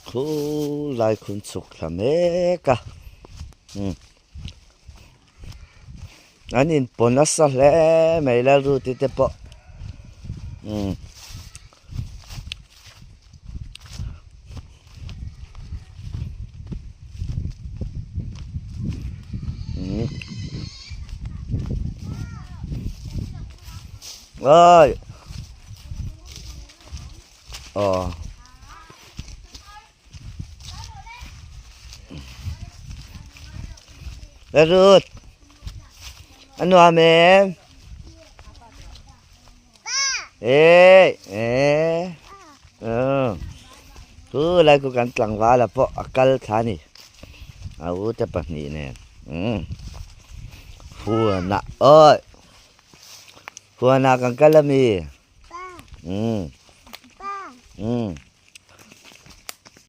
คูลายคุณสุขละเมกะอันนี้ปนัสแลไม่ละรู้ติเตปะเอ้ยอ๋อแล้วรู้อันนู้นแม่คืออะไรกูกันกลางว่าละเพราะอากาศท่านี่เอาจะปะนี่แน่หัวหน้าเอ้ยหัวหน้ากันกันละมีป้า